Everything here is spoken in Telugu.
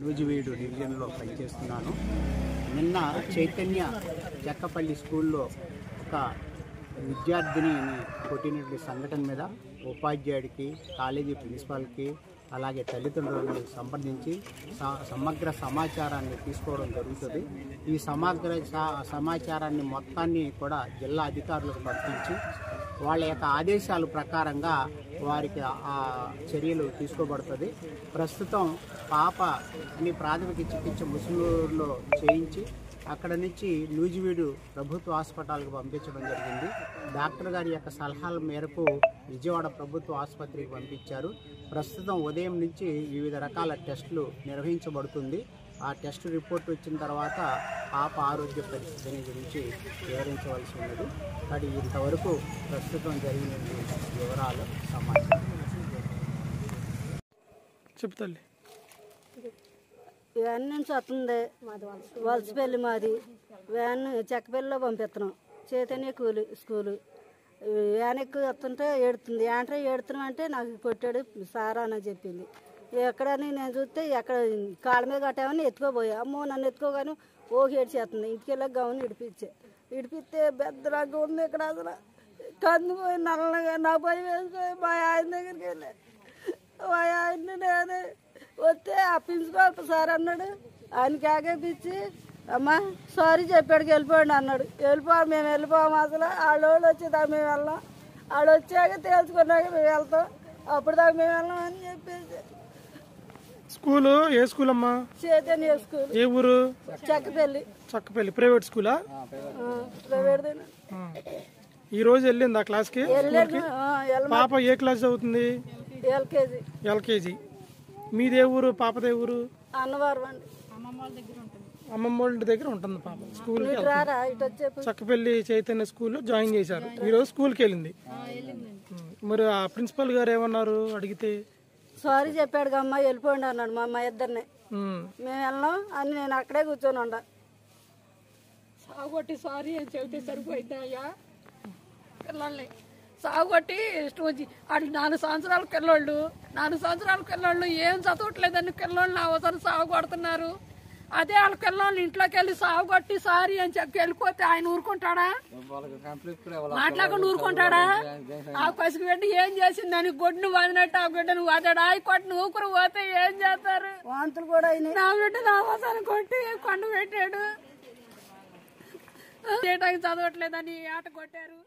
నూజివీడు డివిజన్లో పనిచేస్తున్నాను. నిన్న చైతన్య చెక్కపల్లి స్కూల్లో ఒక విద్యార్థిని కొట్టినటువంటి సంఘటన మీద ఉపాధ్యాయుడికి, కాలేజీ ప్రిన్సిపాల్కి, అలాగే తల్లిదండ్రులను సంప్రదించి సమగ్ర సమాచారాన్ని తీసుకోవడం జరుగుతుంది. ఈ సమగ్ర సమాచారాన్ని మొత్తాన్ని కూడా జిల్లా అధికారులకు పంపించి వాళ్ళ యొక్క ఆదేశాల ప్రకారంగా వారికి ఆ చర్యలు తీసుకోబడుతుంది. ప్రస్తుతం పాపని ప్రాథమిక చికిత్స ముసునూరులో చేయించి అక్కడ నుంచి నూజివీడు ప్రభుత్వ హాస్పిటల్కి పంపించడం జరిగింది. డాక్టర్ గారి యొక్క సలహాల మేరకు విజయవాడ ప్రభుత్వ ఆసుపత్రికి పంపించారు. ప్రస్తుతం ఉదయం నుంచి వివిధ రకాల టెస్టులు నిర్వహించబడుతుంది. ఆ టెస్ట్ రిపోర్ట్ వచ్చిన తర్వాత పాప ఆరోగ్య పరిస్థితిని గురించి వివరించవలసి ఉన్నది. కానీ ఇంతవరకు ప్రస్తుతం జరిగిన వివరాలు సమాచారం చెప్తాలి. వ్యాన్ నుంచి వస్తుంది, వలసపల్లి మాది. వ్యాన్ చెక్కపల్లిలో పంపిస్తున్నాం. చైతన్య స్కూలు వ్యాన్ ఎక్కువ వస్తుంటే ఏడుతుంది. ఏంట్రా ఏడుతున్నాం అంటే నాకు కొట్టాడు సారా అని చెప్పింది. ఎక్కడని నేను చూస్తే ఎక్కడ కాళ్ళ మీద కట్టామని ఎత్తుకోపోయా. అమ్మో నన్ను ఎత్తుకోగానే ఏడ్చేస్తుంది. ఇంటికి వెళ్ళా గౌన్ ఇడిపిస్తే పెద్ద రంగు ఉంది. ఇక్కడ అసలు కందుపోయి నల్లగా నా భయం వేసిపోయి మా ఆయన దగ్గరికి వెళ్ళా. మా ఆయన్ని నేను వస్తే ఆ ప్రిన్సిపాల్ సార్ అన్నాడు. ఆయనకి ఆగేపించి అమ్మ సారీ చెప్పాడికి వెళ్ళిపోండి అన్నాడు. వెళ్ళిపోవాలి, మేము వెళ్ళిపోము. అసలు వాళ్ళు వచ్చేదాకా మేము వెళ్ళాం. వాళ్ళు వచ్చాక తేల్చుకున్నాక మేము వెళ్తాం. అప్పుడు దాకా మేము వెళ్ళాం అని చెప్పేసి. స్కూలు ఏ స్కూల్ అమ్మా? చైతన్య స్కూల్. ఏ ఊరు? చక్కపల్లి. ప్రైవేట్ స్కూలా? ప్రైవేట్. ఈ రోజు వెళ్ళింది ఆ క్లాస్కి. పాప ఏ క్లాస్ చదువుతుంది? ఎల్కేజీ. మీదే ఊరు? పాపదే ఊరు? అన్నవారు అండి. అమ్మమ్మ వాళ్ళ దగ్గర ఉంటుంది పాప. స్కూల్కి చక్కపల్లి చైతన్య స్కూల్లో జాయిన్ చేశారు. ఈరోజు స్కూల్కి వెళ్ళింది. మరి ఆ ప్రిన్సిపల్ గారు ఏమన్నారు అడిగితే? సారీ చెప్పాడు అమ్మ వెళ్ళిపోండి అన్నాడు. మా ఇద్దరిని మేము వెళ్ళాం అని నేను అక్కడే కూర్చొని ఉండా. సాగుకొట్టి సారీ అని చెబితే సరిపోయిందా అయ్యా? పిల్లల్ని సాగుకొట్టి ఇష్టం వచ్చి ఆడికి 4 సంవత్సరాల పిల్లోళ్ళు ఏం చదవట్లేదని పిల్లోళ్ళని అవసరం సాగు కొడుతున్నారు. అదే వాళ్ళ పిల్లోళ్ళు ఇంట్లోకి వెళ్ళి సాగు కొట్టి సారీ అని చెప్పి వెళ్ళిపోతే ఆయన ఊరుకుంటాడా? మాట్లాడకుండా ఊరుకుంటాడా? ఆ పసికి పెట్టి ఏం చేసిందని గొడ్డును వదినట్టు ఆ బిడ్డను వదడా కొట్టిన ఊకురు పోతే ఏం చేస్తారు? వాంతులు కూడా నా బిడ్డ నా అవసరం కొట్టి కొండ పెట్టాడు. చదవట్లేదని ఆట కొట్టారు.